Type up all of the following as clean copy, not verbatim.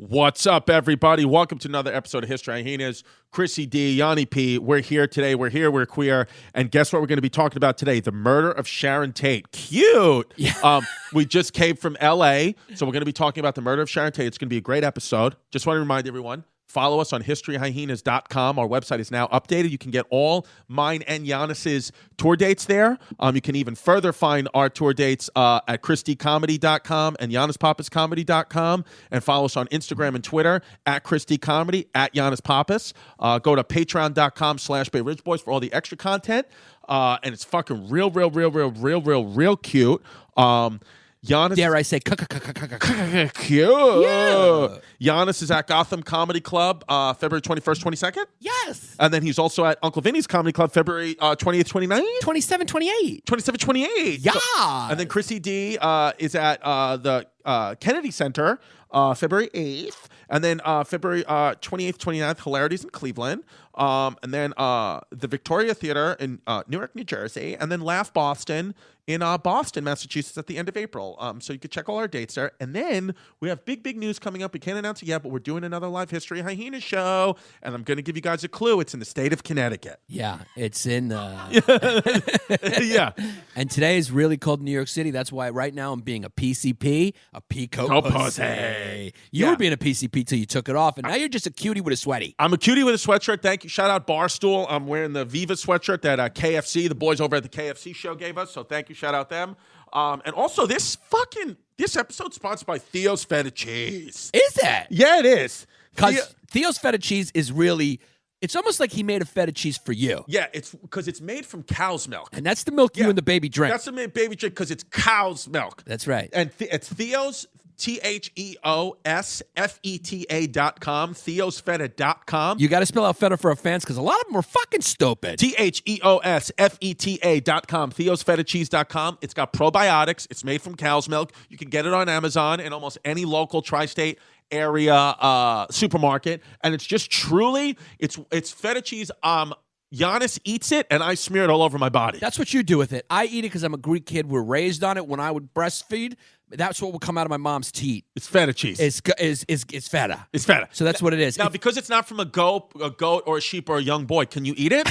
What's up, everybody? Welcome to another episode of History Hyenas. Chrissy D, Yanni P. We're here today. We're here. We're queer. And guess what we're going to be talking about today? The murder of Sharon Tate. Cute. Yeah. We just came from L.A., so we're going to be talking about the murder of Sharon Tate. It's going to be a great episode. Just want to remind everyone, follow us on historyhyenas.com. Our website is now updated. You can get all mine and Giannis's tour dates there. You can even further find our tour dates at christycomedy.com and giannispappascomedy.com. And follow us on Instagram and Twitter at christycomedy, at giannispapas. Go to patreon.com/Bay Ridge Boys for all the extra content. And it's fucking real cute. Giannis, dare I say, cute. Yeah. Giannis is at Gotham Comedy Club February 21st, 22nd. Yes. And then he's also at Uncle Vinny's Comedy Club February 20th, 29th. 27, 28. 27, 28. Yeah. So, and then Chrissy D is at the Kennedy Center February 8th. And then February 28th, 29th, Hilarities in Cleveland. And then the Victoria Theater in Newark, New Jersey. And then Laugh Boston in Boston, Massachusetts at the end of April. So you can check all our dates there. And then we have big news coming up. We can't announce it yet, but we're doing another live History Hyena show. And I'm going to give you guys a clue. It's in the state of Connecticut. Yeah, it's in... Yeah. And today is really cold in New York City. That's why right now I'm being a PCP, a Pico pussy. You were being a PCP till you took it off, and now you're just a cutie with a sweaty. I'm a cutie with a sweatshirt. Thank you. Shout out Barstool. I'm wearing the Viva sweatshirt that KFC, the boys over at the KFC show gave us. So thank you. Shout out them. And also this episode sponsored by Theo's Feta Cheese. Is that? Yeah, it is. Because Theo's Feta Cheese is really... It's almost like he made a feta cheese for you. Yeah, it's because it's made from cow's milk. And that's the milk you and the baby drink. That's the baby drink because it's cow's milk. That's right. And it's Theo's, TheosFeta.com, theosfeta.com. You got to spell out feta for our fans because a lot of them are fucking stupid. TheosFeta.com, theosfetacheese.com. It's got probiotics. It's made from cow's milk. You can get it on Amazon and almost any local tri-state area supermarket, and it's just truly it's feta cheese. Giannis eats it, and I smear it all over my body. That's what you do with it. I eat it because I'm a Greek kid. We're raised on it. When I would breastfeed, that's what would come out of my mom's teat. It's feta cheese. It's feta. It's feta. So that's what it is. Now, because it's not from a goat or a sheep or a young boy, can you eat it?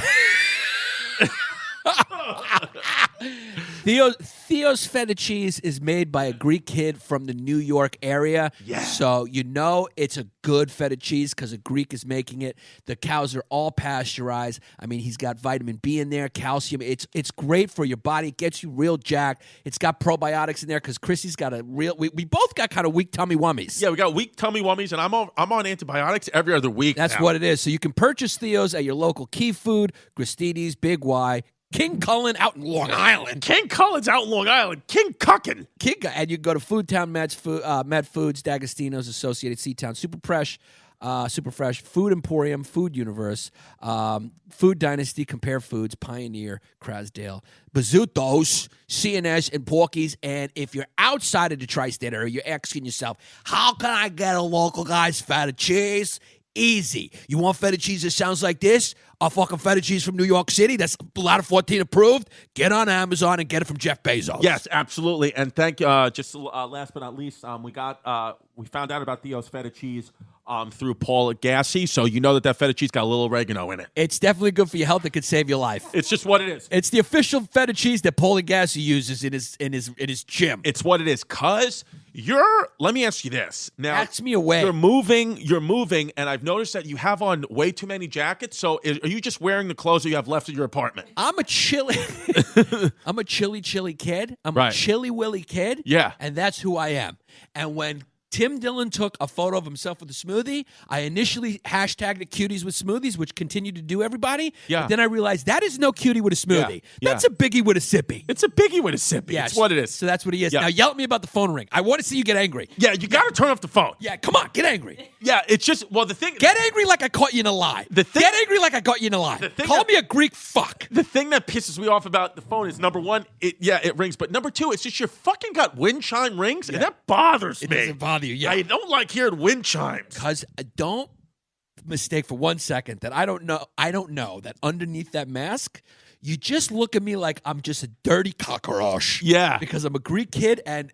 Theo's feta cheese is made by a Greek kid from the New York area. Yeah. So you know it's a good feta cheese because a Greek is making it. The cows are all pasteurized. I mean, he's got vitamin B in there, calcium. It's great for your body. It gets you real jacked. It's got probiotics in there because Chrissy's got a real... We both got kind of weak tummy wummies. Yeah, we got weak tummy wummies, and I'm on antibiotics every other week. That's now. what it is. So you can purchase Theo's at your local Key Food, Gristides, Big Y, King Cullen out in Long Island. King Cullen's out in Long Island. King Cuckin. And you can go to Foodtown, Med Foods, D'Agostino's, Associated Seatown, Super Fresh, Food Emporium, Food Universe, Food Dynasty, Compare Foods, Pioneer, Crasdale, Bazzuto's, CNS, and Porky's. And if you're outside of the tri-state area, you're asking yourself, how can I get a local guy's feta cheese? Easy. You want feta cheese that sounds like this? A fucking feta cheese from New York City that's Ladder 14 approved? Get on Amazon and get it from Jeff Bezos. Yes, absolutely. And last but not least, we found out about Theo's feta cheese through Paul Gassi, so you know that feta cheese got a little oregano in it. It's definitely good for your health. It could save your life. It's just what it is. It's the official feta cheese that Paul Gassi uses in his gym. It's what it is. Cause let me ask you this. Now, ask me away. You're moving, and I've noticed that you have on way too many jackets. So are you just wearing the clothes that you have left in your apartment? I'm a chilly kid. I'm a chilly willy kid. Yeah. And that's who I am. And when Tim Dillon took a photo of himself with a smoothie, I initially hashtagged it cuties with smoothies, which continued to do everybody. Yeah. But then I realized that is no cutie with a smoothie. Yeah. That's a biggie with a sippy. It's a biggie with a sippy. Yeah, it's what it is. So that's what he is. Yeah. Now yell at me about the phone ring. I want to see you get angry. Yeah, you got to turn off the phone. Yeah, come on, get angry. Yeah, it's just, the thing... Get angry like I caught you in a lie. Get angry like I caught you in a lie. Call me a Greek fuck. The thing that pisses me off about the phone is, number one, it rings. But number two, it's just you fucking got wind chime rings, and that bothers me. It doesn't bother you, yeah. I don't like hearing wind chimes. Because don't mistake for 1 second that I don't know that underneath that mask, you just look at me like I'm just a dirty cockroach. Yeah. Because I'm a Greek kid, and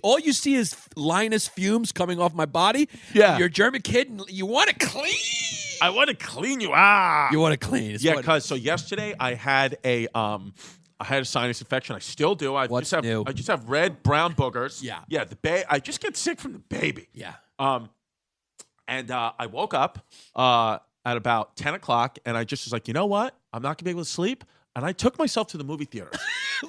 all you see is Linus fumes coming off my body. Yeah. You're a German kid, and you want to clean. I want to clean you. You want to clean. It's Yeah, because so yesterday I had a sinus infection. I still do. I What's just have new? I just have red, brown boogers. Yeah. Yeah, I just get sick from the baby. Yeah. And I woke up at about 10 o'clock, and I just was like, you know what? I'm not going to be able to sleep. And I took myself to the movie theater.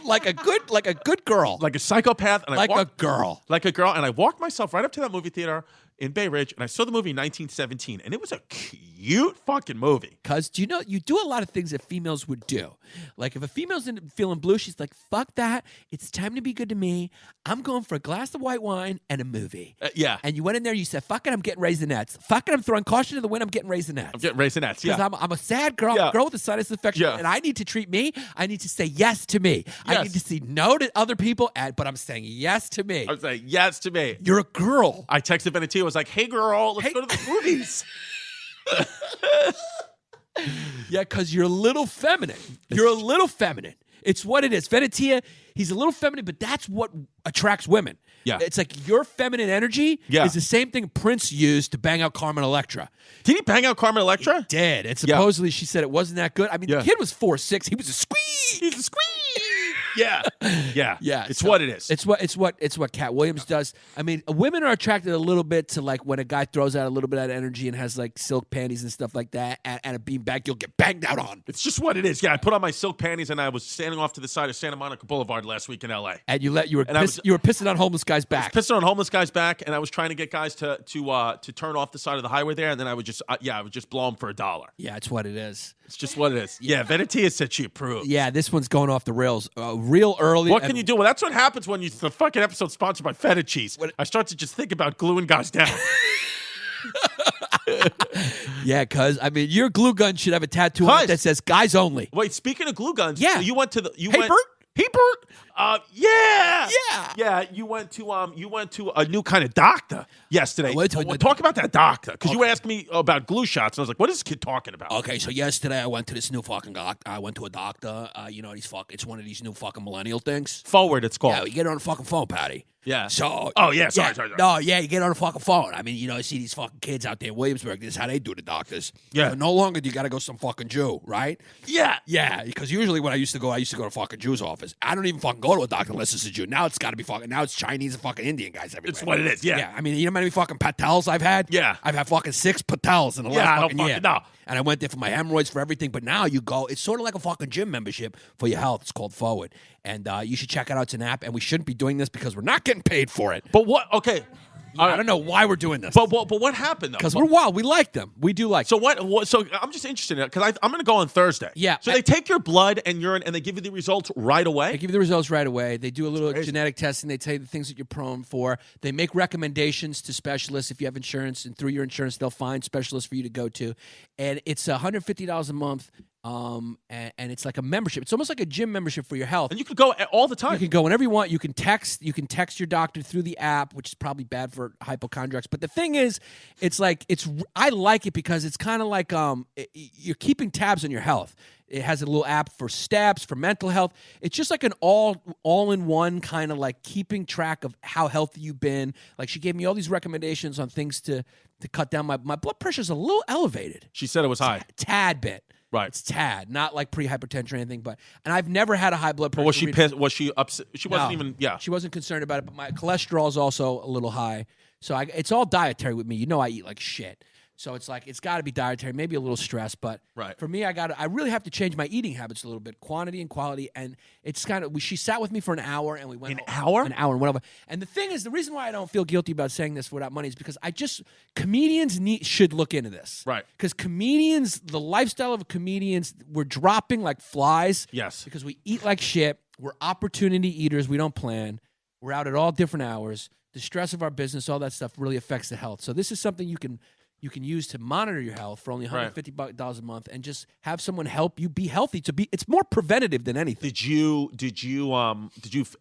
like a good girl. Like a psychopath. And a girl. Like a girl. And I walked myself right up to that movie theater in Bay Ridge, and I saw the movie 1917, and it was a cute fucking movie. Because do you know, you do a lot of things that females would do. Like if a female's feeling blue, she's like, fuck that. It's time to be good to me. I'm going for a glass of white wine and a movie. Yeah. And you went in there, you said, fuck it, I'm getting Raisinets. Fuck it, I'm throwing caution to the wind, I'm getting Raisinets. I'm getting Raisinets, yeah. Because I'm a sad girl, Yeah. a girl with a sinus infection, Yeah. and I need to treat me. I need to say yes to me. I Yes. need to say no to other people, but I'm saying yes to me. I was like, yes to me. You're a girl. I texted Venetia. I was like, hey, girl, let's Hey. go to the movies. Yeah, because you're a little feminine. You're a little feminine. It's what it is. Venetia, he's a little feminine, but that's what attracts women. Yeah. It's like your feminine energy is the same thing Prince used to bang out Carmen Electra. Did he bang out Carmen Electra? Did. And supposedly she said it wasn't that good. I mean, the kid was 4'6". He was a squeeze. He's a squeeze. Yeah. Yeah. Yeah. It's so what it is. It's what Cat Williams does. I mean, women are attracted a little bit to like when a guy throws out a little bit of energy and has like silk panties and stuff like that and a beanbag, you'll get banged out on. It's just what it is. Yeah, I put on my silk panties and I was standing off to the side of Santa Monica Boulevard last week in LA. And you were pissing on homeless guys' back. Pissing on homeless guys' back, and I was trying to get guys to turn off the side of the highway there, and then I would just blow them for $1. Yeah, it's what it is. It's just what it is. Yeah, Venetia said she approved. Yeah, this one's going off the rails real early. What can you do? Well, that's what happens when the fucking episode's sponsored by Feta Cheese. I start to just think about gluing guys down. Yeah, because I mean, your glue gun should have a tattoo on it that says "guys only." Wait, speaking of glue guns, Yeah. so you went to the Bert? Hey Bert. Yeah. Yeah. Yeah, you went to a new kind of doctor yesterday. I went to a- Talk about that doctor, because you asked me about glue shots, and I was like, "What is this kid talking about?" Okay, so yesterday I went to this new fucking doctor. I went to a doctor. It's one of these new fucking millennial things. Forward, it's called. Yeah, you get on the fucking phone, Patty. Yeah. So. Oh yeah. Sorry. No, yeah, you get on the fucking phone. I mean, you see these fucking kids out there in Williamsburg. This is how they do the doctors. Yeah. So no longer do you got to go some fucking Jew, right? Yeah. Yeah, because usually when I used to go to a fucking Jew's office. I don't even fucking go to a doctor unless it's a Jew. Now it's got to be fucking. Now it's Chinese and fucking Indian guys everywhere. It's what it is. Yeah. Yeah, I mean, you know how many fucking patels I've had? Yeah. I've had fucking 6 patels in the Yeah, I last don't fucking year. fucking know. And I went there for my hemorrhoids, for everything. But now you go, it's sort of like a fucking gym membership for your health. It's called Forward. And you should check it out. It's an app. And we shouldn't be doing this because we're not getting paid for it. But what? Okay. I don't know why we're doing this. But what happened though? Because we're wild. We like them. We do like them. So what? So I'm just interested in it because I'm going to go on Thursday. Yeah. So they take your blood and urine and they give you the results right away. They give you the results right away. They do a little genetic testing. They tell you the things that you're prone for. They make recommendations to specialists if you have insurance, and through your insurance, they'll find specialists for you to go to. And it's $150 a month. And it's like a membership. It's almost like a gym membership for your health. And you could go all the time. You can go whenever you want. You can text your doctor through the app, which is probably bad for hypochondriacs. But the thing is, I like it because it's kind of like you're keeping tabs on your health. It has a little app for steps, for mental health. It's just like an all-in-one kind of like keeping track of how healthy you've been. Like she gave me all these recommendations on things to cut down. My blood pressure's a little elevated. She said it was high. Tad bit. Right. It's tad, not like pre-hypertension or anything. And I've never had a high blood pressure. But was she pissed? Was she upset? She wasn't even. Yeah. She wasn't concerned about it. But my cholesterol is also a little high. So it's all dietary with me. You know I eat like shit. So it's like it's got to be dietary, maybe a little stress, but right. For me, I really have to change my eating habits a little bit, quantity and quality. And it's kind of she sat with me for an hour, and we went an hour and went over. And the thing is, the reason why I don't feel guilty about saying this without money is because comedians should look into this, right? Because comedians, the lifestyle of comedians, we're dropping like flies, yes, because we eat like shit. We're opportunity eaters. We don't plan. We're out at all different hours. The stress of our business, all that stuff, really affects the health. So this is something you can use to monitor your health for only $150 a month, and just have someone help you be healthy. It's more preventative than anything. Did you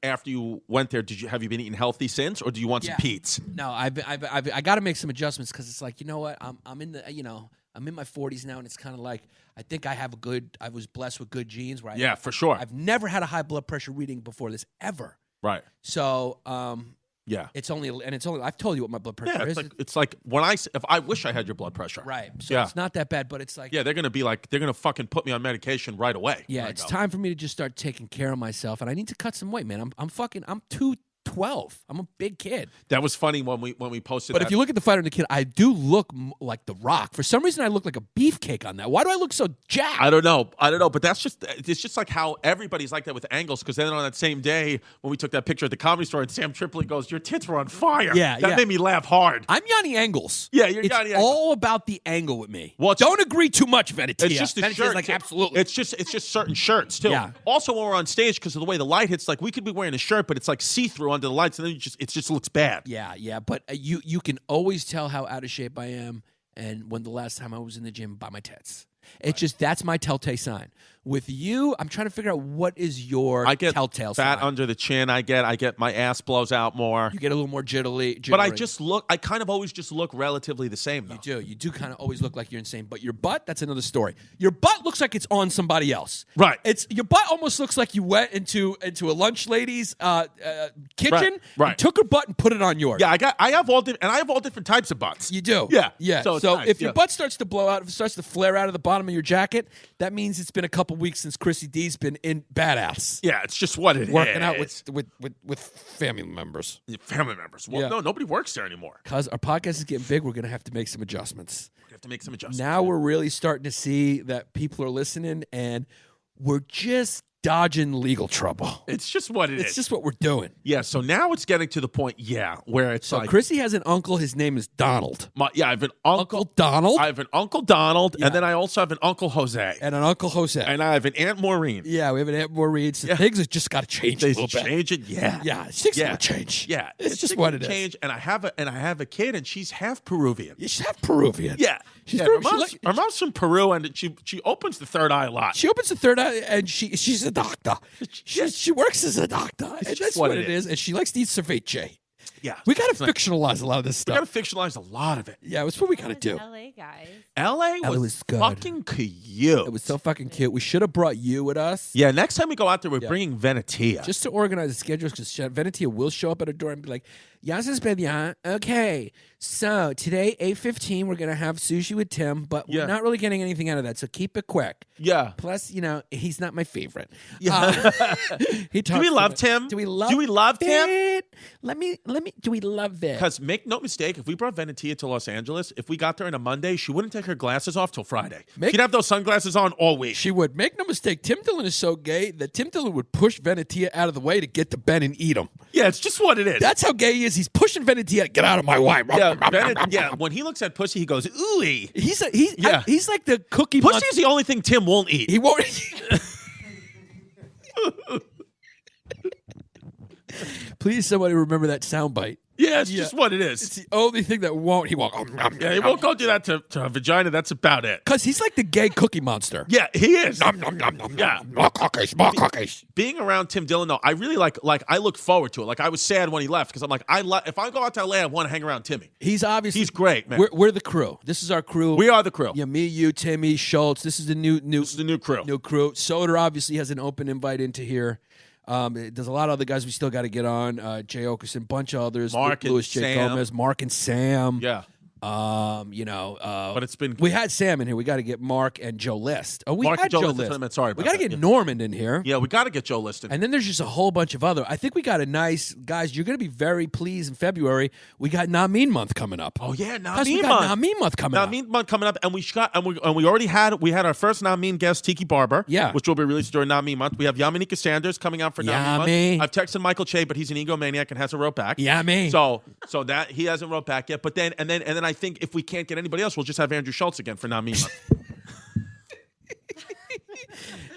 after you went there? Have you been eating healthy since, or do you want some Pete's? No, I got to make some adjustments because it's like, you know what, I'm in the I'm in my 40s now, and it's kind of like I think I was blessed with good genes. Where Yeah, for sure. I've never had a high blood pressure reading before this ever. Right. So, yeah, it's only. I've told you what my blood pressure is. It's like when if I wish I had your blood pressure. Right. So it's not that bad, but it's like. Yeah, they're gonna fucking put me on medication right away. Yeah, it's time for me to just start taking care of myself, and I need to cut some weight, man. I'm 212. I'm a big kid. That was funny when we posted. But if you look at the fighter and the kid, I do look like The Rock. For some reason, I look like a beefcake on that. Why do I look so jacked? I don't know. But it's just like how everybody's like that with angles. Because then on that same day when we took that picture at the Comedy Store, and Sam Tripoli goes, "Your tits were on fire." Yeah, that made me laugh hard. I'm Yanni Angles. Yeah, you're it's Yanni Angles. all about the angle with me. Well, don't agree too much, Venetia. It's just the Venetia's shirt. like absolutely. It's just certain shirts too. Yeah. Also, when we're on stage, because of the way the light hits, like we could be wearing a shirt, but it's like see through under the lights, and then it just looks bad. Yeah. But you can always tell how out of shape I am, and when the last time I was in the gym by my tits. It's just that's my telltale sign. With you, I'm trying to figure out what is your telltale sign. Fat under the chin. I get my ass blows out more. You get a little more jittery. But I kind of always just look relatively the same though. You do kind of always look like you're insane. But your butt, that's another story. Your butt looks like it's on somebody else. Right. Your butt almost looks like you went into a lunch lady's kitchen, right. and took her butt and put it on yours. Yeah, I have all different types of butts. You do. Yeah. So nice. if your butt starts to blow out, if it starts to flare out of the bottom of your jacket, that means it's been a couple weeks since Chrissy D's been in badass. Yeah, it's just what it Working is. out with family members. Family members. Well, no, nobody works there anymore. Because our podcast is getting big, we're going to have to make some adjustments. Now we're really starting to see that people are listening, and we're just dodging legal trouble. It's just what it is. It's just what we're doing. Yeah, so now it's getting to the point, where it's so like... Chrissy has an uncle. His name is Donald. I have an Uncle Donald? I have an Uncle Donald, and then I also have an Uncle Jose. And an Uncle Jose. And I have an Aunt Maureen. Yeah, we have an Aunt Maureen. So things have just got to change a little bit. Change it, yeah. Yeah, things got to change. Yeah. It's just what it is. Change, and I have a kid, and she's half Peruvian. Yeah, she's half Peruvian. Yeah. Her mom's from Peru, and she opens the third eye a lot. She opens the third eye, and she's a doctor. She works as a doctor. And that's what it is. And she likes to eat ceviche. Yeah. We got to fictionalize a lot of this stuff. We got to fictionalize a lot of it. Yeah, it's what we got to do. LA guys. LA was good. fucking cute. It was so fucking cute. We should have brought you with us. Yeah, next time we go out there, we're bringing Venetia. Just to organize the schedules, because Venetia will show up at our door and be like, Yas's Bedian. Okay, so today, 8:15, we're going to have sushi with Tim, but we're not really getting anything out of that, so keep it quick. Yeah. Plus, he's not my favorite. Yeah. Do we love Tim? Do we love Tim? Let me, do we love it? Because make no mistake, if we brought Venetia to Los Angeles, if we got there on a Monday, she wouldn't take her glasses off till Friday. She'd have those sunglasses on all week. She would. Make no mistake, Tim Dillon is so gay that Tim Dillon would push Venetia out of the way to get to Ben and eat him. Yeah, it's just what it is. That's how gay he is. He's pushing Venetia. Get out of my way. Yeah, when he looks at pussy, he goes, ooey. He's like the cookie Pussy monster. is the only thing Tim won't eat. He won't. Please, somebody remember that soundbite. Yeah, it's just what it is. It's the only thing that won't. He won't. Yeah, he won't go do that to a vagina. That's about it. Because he's like the gay cookie monster. Yeah, he is. Yeah. More cookies. Being around Tim Dillon, though, I really like I look forward to it. Like, I was sad when he left because I'm like, if I go out to LA, I want to hang around Timmy. He's great, man. We're the crew. This is our crew. We are the crew. Yeah, me, you, Timmy, Schultz. This is the new crew. New crew. Soder obviously has an open invite into here. There's a lot of other guys we still got to get on. Jay Okerson, bunch of others. Mark and Louis J. Sam. Gomez, Mark and Sam. Yeah. But it's been. We had Sam in here. We got to get Mark and Joe List. Oh, we Mark had and Joe List. List. Sorry, we got to get Norman in here. Yeah, we got to get Joe List in. And then there's just a whole bunch of other. I think we got a nice guys. You're going to be very pleased in February. We got Nameen month coming up. Oh yeah, Nameen month. Nameen month coming up. Nameen month coming up, and we already had our first Nameen guest, Tiki Barber. Yeah, which will be released during Nameen month. We have Yamanika Sanders coming out for Nameen month. I've texted Michael Che, but he's an egomaniac and hasn't wrote back. Yummy. So that he hasn't wrote back yet. But then I think if we can't get anybody else, we'll just have Andrew Schultz again for Nameen month.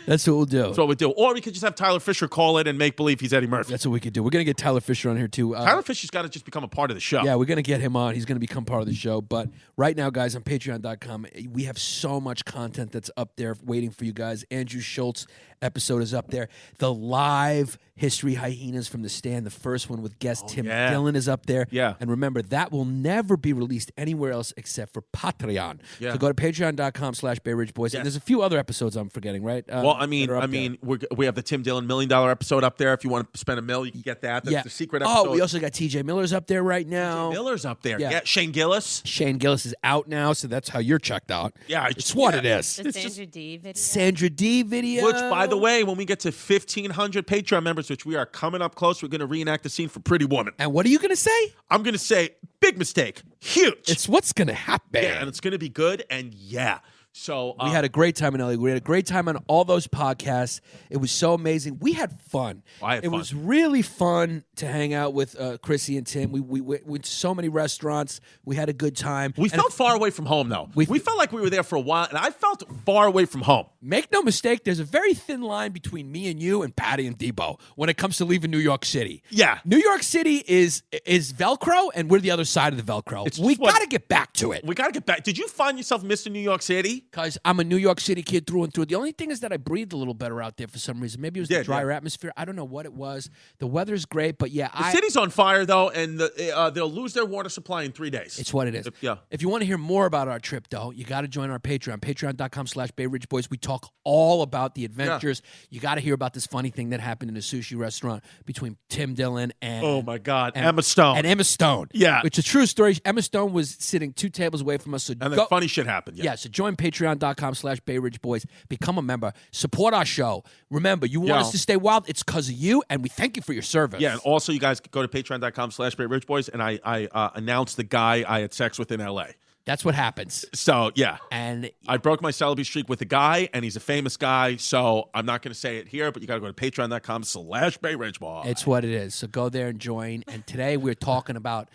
That's what we'll do. That's what we do. Or we could just have Tyler Fisher call it and make believe he's Eddie Murphy. That's what we could do. We're going to get Tyler Fisher on here, too. Tyler Fisher's got to just become a part of the show. Yeah, we're going to get him on. He's going to become part of the show. But right now, guys, on Patreon.com, we have so much content that's up there waiting for you guys. Andrew Schultz episode is up there. The live History Hyenas from the Stand, the first one with guest Tim Dillon is up there. Yeah. And remember, that will never be released anywhere else except for Patreon. Yeah. So go to patreon.com/Bay Ridge Boys. And there's a few other episodes I'm forgetting, right? Well, I mean, we have the Tim Dillon $1 Million episode up there. If you want to spend $1 million, you can get that. That's the secret episode. Oh, we also got TJ Miller's up there right now. TJ Miller's up there. Yeah. Shane Gillis. Shane Gillis is out now, so that's how you're checked out. Yeah. It's what it is. The Sandra D video. Sandra D video. Which, by the way, when we get to 1,500 Patreon members, which we are coming up close, we're going to reenact the scene for Pretty Woman. And what are you going to say? I'm going to say, big mistake. Huge. It's what's going to happen. Yeah, and it's going to be good, and So we had a great time in LA. We had a great time on all those podcasts. It was so amazing. We had fun. It was really fun to hang out with Chrissy and Tim. We went to so many restaurants. We had a good time. We felt far away from home, though. We felt like we were there for a while, and I felt far away from home. Make no mistake, there's a very thin line between me and you and Patty and Debo when it comes to leaving New York City. Yeah. New York City is Velcro, and we're the other side of the Velcro. We got to get back to it. We got to get back. Did you find yourself missing New York City? Because I'm a New York City kid through and through. The only thing is that I breathed a little better out there for some reason. Maybe it was the drier atmosphere. I don't know what it was. The weather's great, but the city's on fire, though, and they'll lose their water supply in 3 days. It's what it is. If you want to hear more about our trip, though, you got to join our Patreon, patreon.com/Bay Ridge Boys. We talk all about the adventures. You got to hear about this funny thing that happened in a sushi restaurant between Tim Dillon and oh my God, Emma Stone. And Emma Stone. Yeah. It's a true story. Emma Stone was sitting 2 tables away from us. So and then funny shit happened. Yeah, so join patreon.com/Bay Ridge Boys. Become a member. Support our show. Remember, you want us to stay wild, it's because of you, and we thank you for your service. Yeah, and also you guys go to patreon.com/Bay Ridge Boys, and I announced the guy I had sex with in L.A. That's what happens. So, yeah. And I broke my celibacy streak with a guy, and he's a famous guy, so I'm not going to say it here, but you got to go to patreon.com/Bay Ridge Boys. It's what it is. So go there and join. And today we're talking about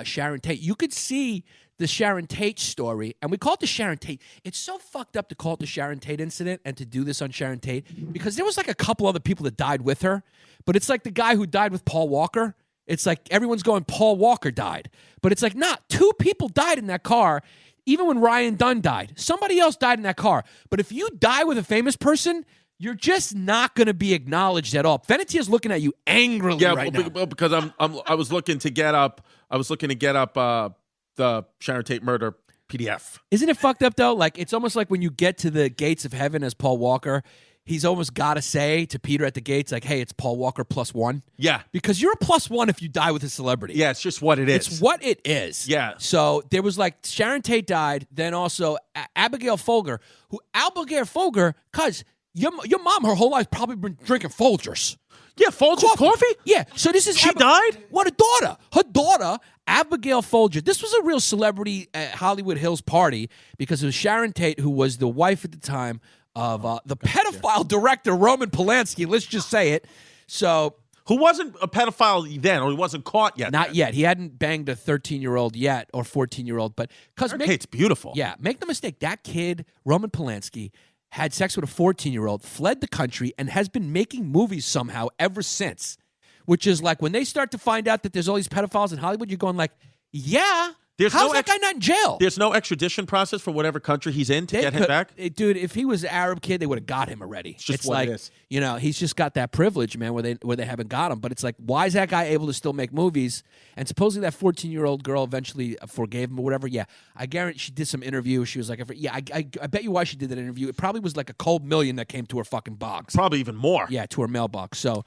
Sharon Tate. You could see the Sharon Tate story, and we call it the Sharon Tate. It's so fucked up to call it the Sharon Tate incident and to do this on Sharon Tate because there was like a couple other people that died with her, but it's like the guy who died with Paul Walker. It's like everyone's going, Paul Walker died. But it's like, not. 2 people died in that car, even when Ryan Dunn died. Somebody else died in that car. But if you die with a famous person, you're just not going to be acknowledged at all. Venetia's looking at you angrily right now. Yeah, because I was looking to get up the Sharon Tate murder PDF. Isn't it fucked up, though? Like, it's almost like when you get to the gates of heaven as Paul Walker, he's almost got to say to Peter at the gates, like, hey, it's Paul Walker +1. Yeah. Because you're a +1 if you die with a celebrity. Yeah, it's just what it is. It's what it is. Yeah. So there was like Sharon Tate died, then also Abigail Folger, cuz your mom her whole life probably been drinking Folgers. Yeah, Folgers coffee? Yeah. So this is she died? What a daughter. Her daughter, Abigail Folger. This was a real celebrity at Hollywood Hills party because it was Sharon Tate, who was the wife at the time of the pedophile director Roman Polanski. Let's just say it. So, who wasn't a pedophile then, or he wasn't caught yet? Not yet. He hadn't banged a 13-year-old yet or 14-year-old. But Sharon Tate's beautiful. Yeah, make no mistake. That kid, Roman Polanski, had sex with a 14-year-old, fled the country, and has been making movies somehow ever since. Which is like when they start to find out that there's all these pedophiles in Hollywood, you're going like, yeah. How's that guy not in jail? There's no extradition process for whatever country he's in to get him back? Dude, if he was an Arab kid, they would have got him already. It's just what like, it is. You know, he's just got that privilege, man, where they haven't got him. But it's like, why is that guy able to still make movies? And supposedly that 14-year-old girl eventually forgave him or whatever. Yeah, I guarantee she did some interview. She was like, I bet you why she did that interview. It probably was like a cold million that came to her fucking box. Probably even more. Yeah, to her mailbox. So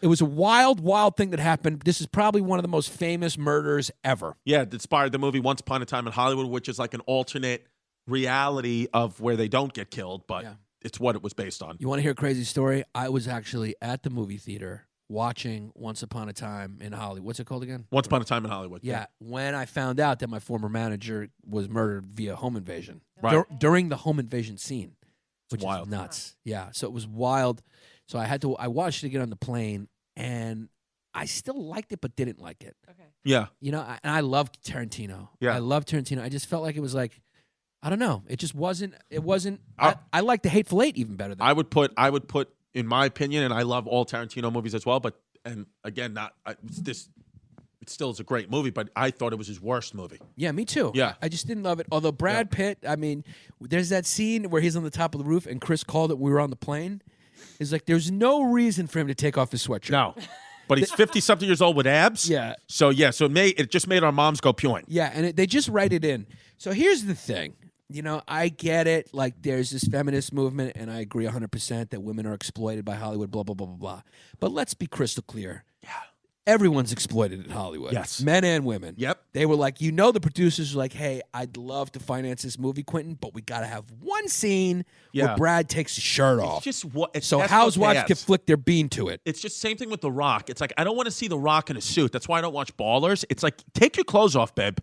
it was a wild, wild thing that happened. This is probably one of the most famous murders ever. Yeah, it inspired the movie Once Upon a Time in Hollywood, which is like an alternate reality of where they don't get killed, but it's what it was based on. You want to hear a crazy story? I was actually at the movie theater watching Once Upon a Time in Hollywood. What's it called again? Once Upon a Time in Hollywood. Yeah, when I found out that my former manager was murdered via home invasion. Right. During the home invasion scene. Which is wild. Nuts. Yeah, so it was wild. So I watched it again on the plane, and I still liked it but didn't like it. Okay. Yeah. You know, and I loved Tarantino. Yeah. I love Tarantino. I just felt like it was like, I don't know. It just wasn't. I like The Hateful Eight even better than I would put, in my opinion, and I love all Tarantino movies as well, but, and again, it still is a great movie, but I thought it was his worst movie. Yeah, me too. Yeah. I just didn't love it. Although Brad Pitt, I mean, there's that scene where he's on the top of the roof and Chris called it when we were on the plane. is like there's no reason for him to take off his sweatshirt. No. But he's 50-something years old with abs. Yeah. So, it just made our moms go pewing. Yeah, and they just write it in. So here's the thing. I get it. Like, there's this feminist movement, and I agree 100% that women are exploited by Hollywood, blah, blah, blah, blah, blah. But let's be crystal clear. Yeah. Everyone's exploited in Hollywood. Yes. Men and women. Yep. They were like, the producers were like, hey, I'd love to finance this movie, Quentin, but we got to have one scene where Brad takes his shirt off. So housewives can flick their bean to it. It's just same thing with The Rock. It's like, I don't want to see The Rock in a suit. That's why I don't watch Ballers. It's like, take your clothes off, babe.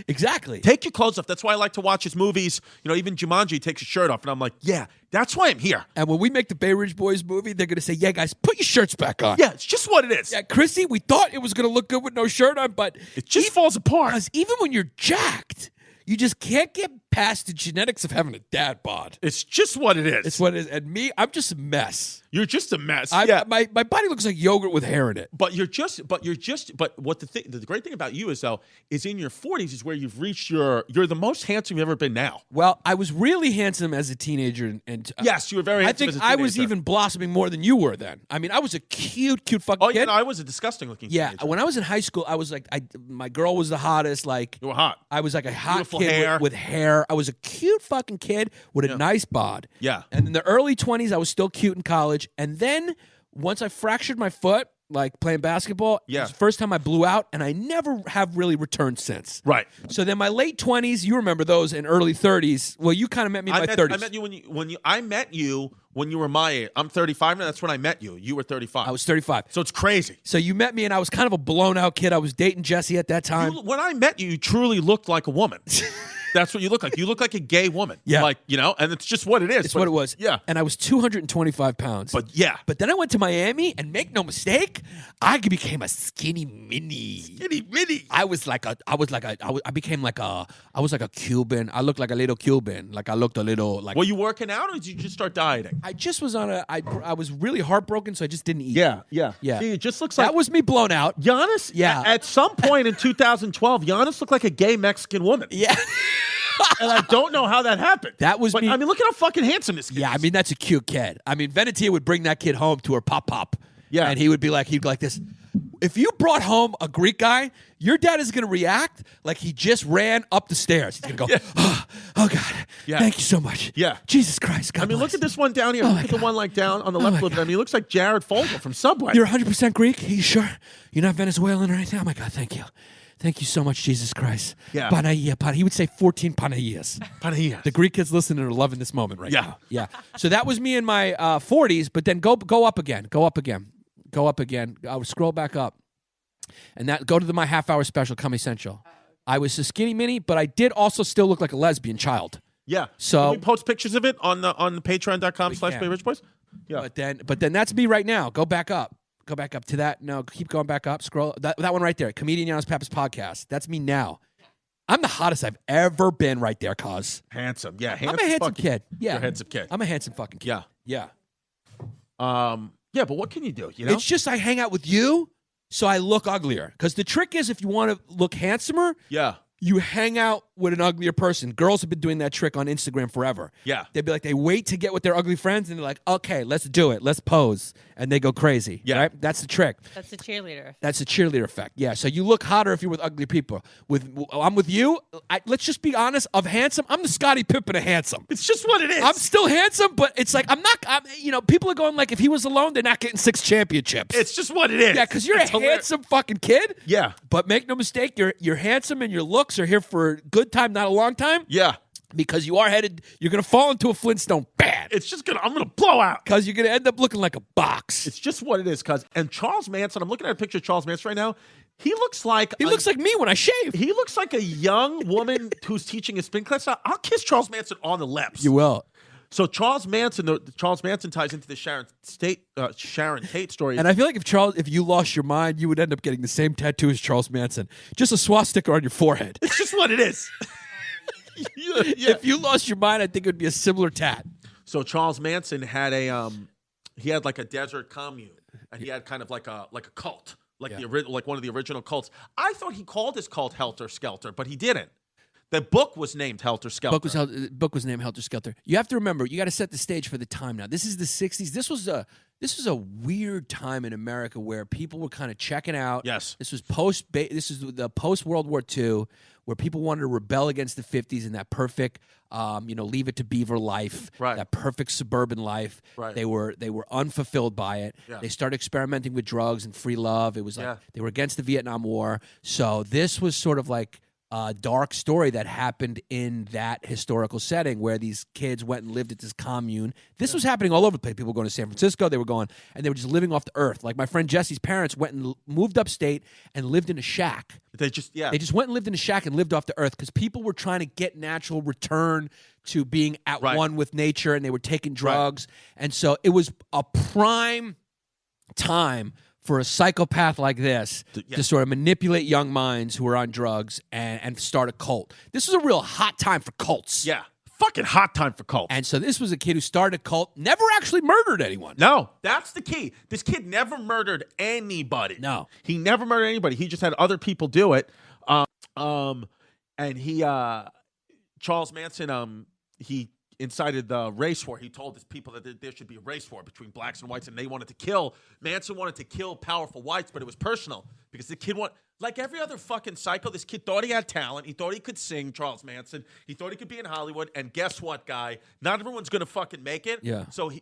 Exactly. Take your clothes off. That's why I like to watch his movies. Even Jumanji takes his shirt off, and I'm like, yeah, that's why I'm here. And when we make the Bay Ridge Boys movie, they're going to say, yeah, guys, put your shirts back on. Yeah, it's just what it is. Yeah, Chrissy, we thought it was going to look good with no shirt on, but it just falls apart. Because even when you're jacked, you just can't get past the genetics of having a dad bod. It's just what it is. It's what it is. And me, I'm just a mess. You're just a mess. My body looks like yogurt with hair in it. But what the great thing about you is though, is in your 40s is where you've reached you're the most handsome you've ever been now. Well, I was really handsome as a teenager. And yes, you were very handsome as a teenager. I was even blossoming more than you were then. I mean, I was a cute fucking kid. Yeah, no, I was a disgusting looking teenager. When I was in high school, I was like, my girl was the hottest. Like, you were hot. I was like a hot Beautiful kid hair. With hair. I was a cute fucking kid with a nice bod. Yeah. And in the early 20s, I was still cute in college. And then once I fractured my foot, like playing basketball, it was the first time I blew out, and I never have really returned since. Right. So then my late 20s, you remember those, and early 30s. Well, you kind of met me in my 30s. I met you when you were my age. I'm 35 now. That's when I met you. You were 35. I was 35. So it's crazy. So you met me, and I was kind of a blown out kid. I was dating Jesse at that time. When I met you, you truly looked like a woman. That's what you look like. You look like a gay woman. Yeah. Like, and it's just what it is. It's what it was. Yeah. And I was 225 pounds. But yeah. But then I went to Miami, and make no mistake, I became a skinny mini. Skinny mini. I was like a Cuban. I looked like a little Cuban. Like I looked a little like. Were you working out, or did you just start dieting? I just was I was really heartbroken, so I just didn't eat. Yeah. See, it just looks like. That was me blown out. Giannis? Yeah. At some point in 2012, Giannis looked like a gay Mexican woman. Yeah. And I don't know how that happened. That was me. I mean, look at how fucking handsome this kid is. Yeah, I mean, that's a cute kid. I mean, Venetia would bring that kid home to her pop. Yeah. And he'd go like this. If you brought home a Greek guy, your dad is going to react like he just ran up the stairs. He's going to go, oh, God, thank you so much. Yeah. Jesus Christ, God bless. Look at this one down here. Look at the one like down on the left a little bit. I mean, he looks like Jared Fogle from Subway. You're 100% Greek? Are you sure? You're not Venezuelan or anything? Oh, my God, thank you. Thank you so much, Jesus Christ. Yeah. Panagia. He would say 14 Panaias. Panaias. The Greek kids listening are loving this moment right now. Yeah. So that was me in my 40s, but then go up again. Go up again. I would scroll back up. And go to my half-hour special, Comedy Central. I was a skinny mini, but I did also still look like a lesbian child. Yeah. So can we post pictures of it on the patreon.com/BayRichBoys? Yeah. But then that's me right now. Go back up. Go back up to that. No, keep going back up. Scroll. That one right there. Comedian Giannis Pappas podcast. That's me now. I'm the hottest I've ever been right there, cuz. Handsome. Yeah. I'm a handsome kid. Yeah. You're a handsome kid. I'm a handsome fucking kid. Yeah. Yeah. Yeah, but what can you do? It's just I hang out with you, so I look uglier. Because the trick is if you want to look handsomer, you hang out with an uglier person. Girls have been doing that trick on Instagram forever. Yeah. They'd be like, they wait to get with their ugly friends, and they're like, okay, let's do it. Let's pose. And they go crazy. Yeah. Right? That's the trick. That's the cheerleader. That's the cheerleader effect. Yeah. So you look hotter if you're with ugly people. I'm with you. Let's just be honest. Of handsome, I'm the Scottie Pippen of handsome. It's just what it is. I'm still handsome, but it's like people are going like, if he was alone, they're not getting 6 championships. It's just what it is. Yeah, because you're a handsome fucking kid. Yeah. But make no mistake, you're handsome, and your looks are here for a good time, not a long time. Yeah. Because you're going to fall into a Flintstone bad. I'm going to blow out. Because you're going to end up looking like a box. It's just what it is, cuz. And Charles Manson, I'm looking at a picture of Charles Manson right now. He looks like me when I shave. He looks like a young woman who's teaching a spin class. I'll kiss Charles Manson on the lips. You will. So Charles Manson ties into the Sharon Tate story. And I feel like if you lost your mind, you would end up getting the same tattoo as Charles Manson. Just a swastika on your forehead. It's just what it is. Yeah. If you lost your mind, I think it would be a similar tat. So Charles Manson had like a desert commune, and he had kind of like a cult, like one of the original cults. I thought he called his cult Helter Skelter, but he didn't. The book was named Helter Skelter. Book was named Helter Skelter. You have to remember, you got to set the stage for the time now. This is the 60s. This was a weird time in America where people were kind of checking out. Yes. This was the post World War II, where people wanted to rebel against the 50s and that perfect Leave It to Beaver life, right. That perfect suburban life. Right. They were unfulfilled by it. Yeah. They started experimenting with drugs and free love. It was like they were against the Vietnam War. So this was sort of like a dark story that happened in that historical setting where these kids went and lived at this commune. This was happening all over the place. People were going to San Francisco. They were going, and they were just living off the earth. Like my friend Jesse's parents went and moved upstate and lived in a shack. They just went and lived in a shack and lived off the earth because people were trying to get natural return to being at one with nature, and they were taking drugs. Right. And so it was a prime time for a psychopath like this to sort of manipulate young minds who are on drugs and start a cult. This was a real hot time for cults. Yeah. Fucking hot time for cults. And so this was a kid who started a cult, never actually murdered anyone. No, that's the key. This kid never murdered anybody. No. He never murdered anybody. He just had other people do it. And he, Charles Manson, he incited the race war. He told his people that there should be a race war between blacks and whites, and they wanted to kill. Manson wanted to kill powerful whites, but it was personal because the kid like every other fucking psycho, this kid thought he had talent. He thought he could sing, Charles Manson. He thought he could be in Hollywood, and guess what, guy? Not everyone's going to fucking make it. Yeah. So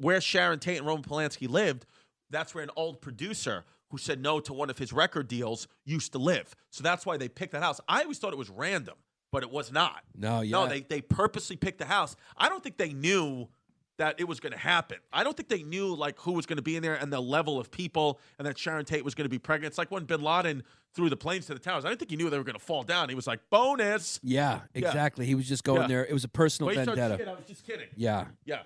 where Sharon Tate and Roman Polanski lived, that's where an old producer who said no to one of his record deals used to live. So that's why they picked that house. I always thought it was random. But it was not. No, they purposely picked the house. I don't think they knew that it was going to happen. I don't think they knew like who was going to be in there and the level of people, and that Sharon Tate was going to be pregnant. It's like when Bin Laden threw the planes to the towers. I didn't think he knew they were going to fall down. He was like, bonus. Yeah, exactly. He was just going there. It was a personal vendetta. I was just kidding. Yeah. Yeah.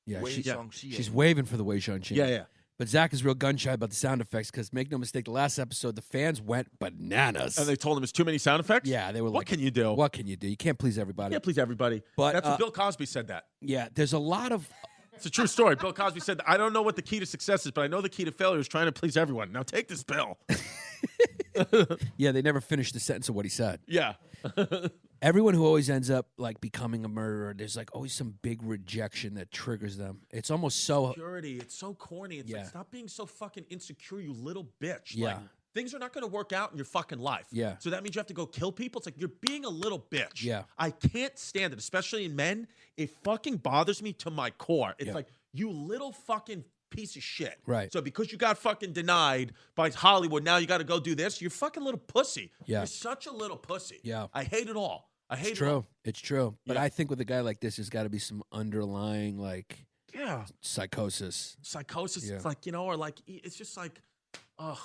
Yeah. She's waving for the Wei Shang-Chi. Yeah. But Zach is real gun shy about the sound effects because, make no mistake, the last episode, the fans went bananas. And they told him it's too many sound effects? Yeah, they were what can you do? What can you do? You can't please everybody. You can't please everybody. But that's what Bill Cosby said that. Yeah, there's a lot of... It's a true story. Bill Cosby said, I don't know what the key to success is, but I know the key to failure is trying to please everyone. Now take this pill. Yeah, they never finished the sentence of what he said. Yeah. Everyone who always ends up like becoming a murderer, there's like always some big rejection that triggers them. It's almost so insecurity. It's so corny. It's like, stop being so fucking insecure, you little bitch. Yeah. Like, things are not going to work out in your fucking life. Yeah. So that means you have to go kill people. It's like you're being a little bitch. Yeah. I can't stand it, especially in men. It fucking bothers me to my core. It's like, you little fucking piece of shit. Right. So because you got fucking denied by Hollywood, now you got to go do this. You're fucking little pussy. Yeah. You're such a little pussy. Yeah. I hate it all. It's true. But I think with a guy like this, there's got to be some underlying psychosis. It's like, or like it's just like, I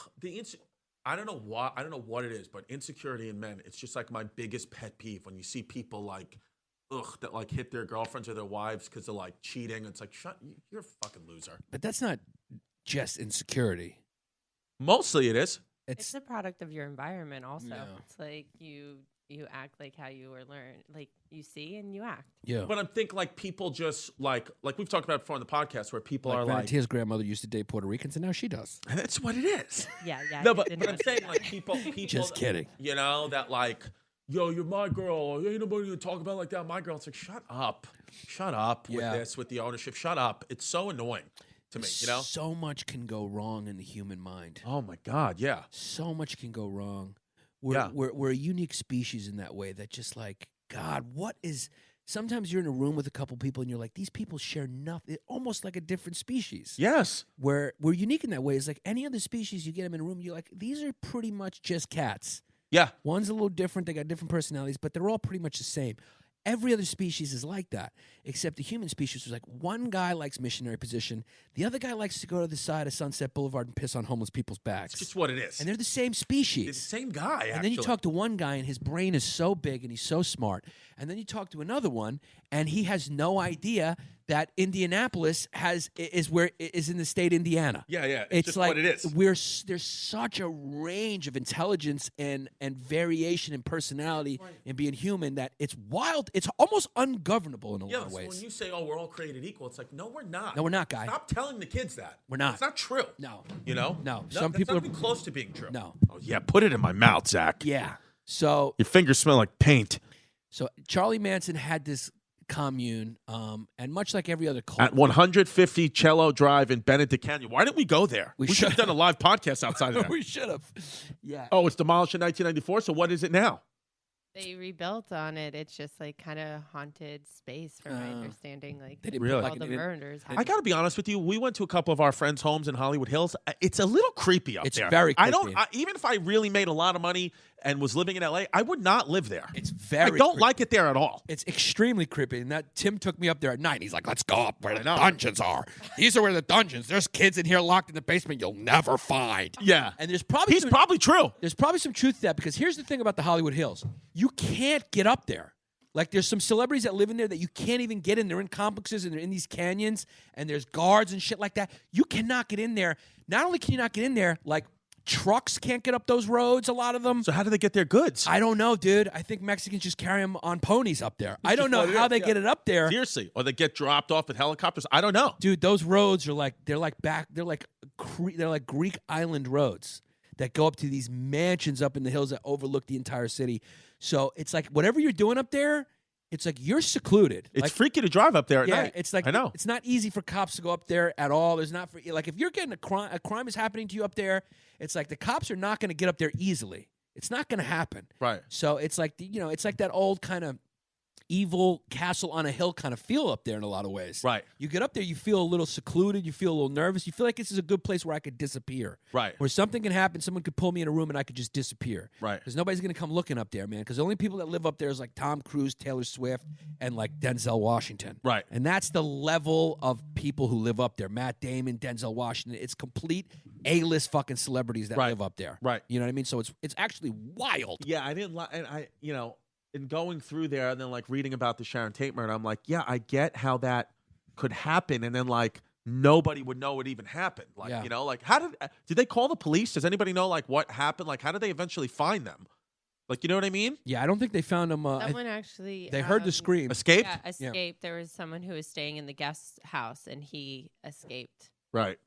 don't know why. I don't know what it is, but insecurity in men. It's just like my biggest pet peeve when you see people like, that like hit their girlfriends or their wives because they're like cheating. It's like, you're a fucking loser. But that's not just insecurity. Mostly it is. It's a product of your environment also. Yeah. It's like you act like how you were learned, like you see and you act. Yeah. But I think like people just like we've talked about before on the podcast where people are Valentina's grandmother used to date Puerto Ricans and now she does. And that's what it is. Yeah. No, but I'm saying like people just kidding. That like, yo, you're my girl. Ain't nobody gonna talk about like that. My girl. It's like, shut up with this, with the ownership. Shut up. It's so annoying to me. So much can go wrong in the human mind. Oh my God, yeah. So much can go wrong. We're a unique species in that way that just like, God, what is... Sometimes you're in a room with a couple people and you're like, these people share nothing, almost like a different species. Yes. We're unique in that way. It's like any other species, you get them in a room, you're like, these are pretty much just cats. Yeah. One's a little different, they got different personalities, but they're all pretty much the same. Every other species is like that, except the human species was like one guy likes missionary position, the other guy likes to go to the side of Sunset Boulevard and piss on homeless people's backs. It's just what it is. And they're the same species. It's the same guy, actually. And then you talk to one guy and his brain is so big and he's so smart. And then you talk to another one and he has no idea that Indianapolis is in the state Indiana. Yeah. It's just like what it is. There's such a range of intelligence and variation in personality and being human that it's wild. It's almost ungovernable in a lot of ways. When you say, we're all created equal, it's like, no, we're not. No, we're not, guy. Stop telling the kids that. We're not. It's not true. No. No. Some people not even close to being true. No. Oh, yeah, put it in my mouth, Zach. Yeah. So Your fingers smell like paint. So Charlie Manson had this commune, and much like every other cult, At 150 Cello Drive in Benedict Canyon. Why didn't we go there? We should have done a live podcast outside of that. we should have. Yeah. Oh, it's demolished in 1994, so what is it now? They rebuilt on it. It's just like kind of haunted space, from my understanding. Like They didn't Really? all the murders. I got to be honest with you. We went to a couple of our friends' homes in Hollywood Hills. It's a little creepy up It's there. very I don't. creepy. Even if I really made a lot of money and was living in LA, I would not live there. It's I very. don't creepy. like it there at all. It's extremely creepy. And that Tim took me up there at night. He's like, "Let's go up where the dungeons are. These are where the dungeons. There's kids in here locked in the basement you'll never find." Yeah, And there's probably he's probably true. There's probably some truth to that, because here's the thing about the Hollywood Hills. You can't get up there. Like, there's some celebrities that live in there that you can't even get in. They're in complexes and they're in these canyons and there's guards and shit like that. You cannot get in there. Not only can you not get in there, like, trucks can't get up those roads, a lot of them. So how do they get their goods? I don't know, dude. I think Mexicans just carry them on ponies up there. I don't know how they get it up there. Seriously, or they get dropped off with helicopters. I don't know. Dude, those roads are like, they're like Greek island roads that go up to these mansions up in the hills that overlook the entire city. So it's like, whatever you're doing up there, it's like you're secluded. It's like, freaky to drive up there at yeah, night. it's like, I know. it's not easy for cops to go up there at all. There's not, like, if you're getting a crime is happening to you up there, it's like the cops are not going to get up there easily. It's not going to happen. Right. So it's like, it's like that old kind of evil castle on a hill kind of feel up there in a lot of ways. Right. You get up there, you feel a little secluded, you feel a little nervous, you feel like this is a good place where I could disappear. Right. Where something can happen, someone could pull me in a room and I could just disappear. Right. Because nobody's going to come looking up there, man. Because the only people that live up there is like Tom Cruise, Taylor Swift, and like Denzel Washington. Right. And that's the level of people who live up there. Matt Damon, Denzel Washington. It's complete A-list fucking celebrities that Right. live up there. Right. You know what I mean? So it's actually wild. Yeah, I didn't like, and in going through there and then like reading about the Sharon Tate murder, I'm like, yeah, I get how that could happen, and then like nobody would know it even happened. Like, Yeah. like how did they call the police? Does anybody know like what happened? Like, how did they eventually find them? Like, you know what I mean? Yeah, I don't think they found him. Someone actually. They heard the scream. Escaped? Yeah, escaped. There was someone who was staying in the guest house, and he escaped. Right.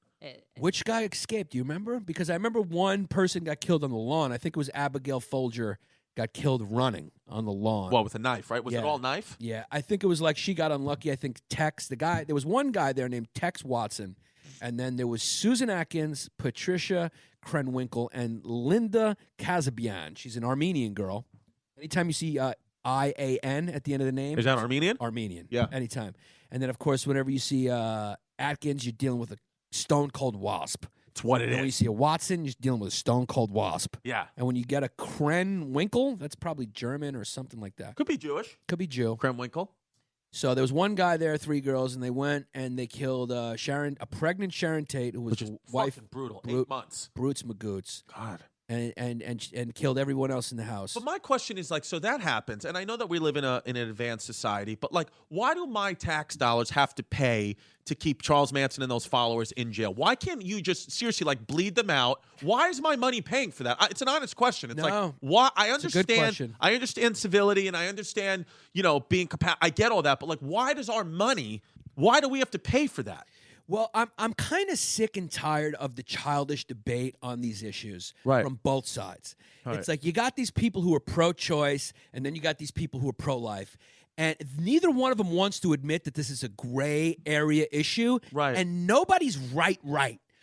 Which guy escaped? Do you remember? Because I remember one person got killed on the lawn. I think it was Abigail Folger got killed running on the lawn. Well, with a knife, right? Was Yeah. it all knife? Yeah, I think it was like she got unlucky. I think Tex, there was one guy there named Tex Watson, and then there was Susan Atkins, Patricia Krenwinkel, and Linda Kazabian. She's an Armenian girl. Anytime you see I-A-N at the end of the name. Is that Armenian? Armenian. Yeah. Anytime. And then, of course, whenever you see Atkins, you're dealing with a stone-cold wasp. It's what it And when you is. see a Watson, you're dealing with a stone-cold wasp. Yeah. And when you get a Krenwinkel, that's probably German or something like that. Could be Jewish. Could be Jew. Kremwinkle. So there was one guy there, 3 girls, and they went and they killed a pregnant Sharon Tate, who was Which is the wife fucking brutal. Brute- 8 months. Brutes Magoots, God. and killed everyone else in the house. But my question is like, so that happens, and I know that we live in an advanced society, but like, why do my tax dollars have to pay to keep Charles Manson and those followers in jail? Why can't you just seriously like bleed them out? Why is my money paying for that? It's an honest question. It's No. like, why? I It's a good understand. question. I understand civility, and I understand being I get all that, but like, why does our money? Why do we have to pay for that? Well, I'm kind of sick and tired of the childish debate on these issues Right. from both sides. Right. It's like you got these people who are pro-choice, and then you got these people who are pro-life. And neither one of them wants to admit that this is a gray area issue. Right. And nobody's right.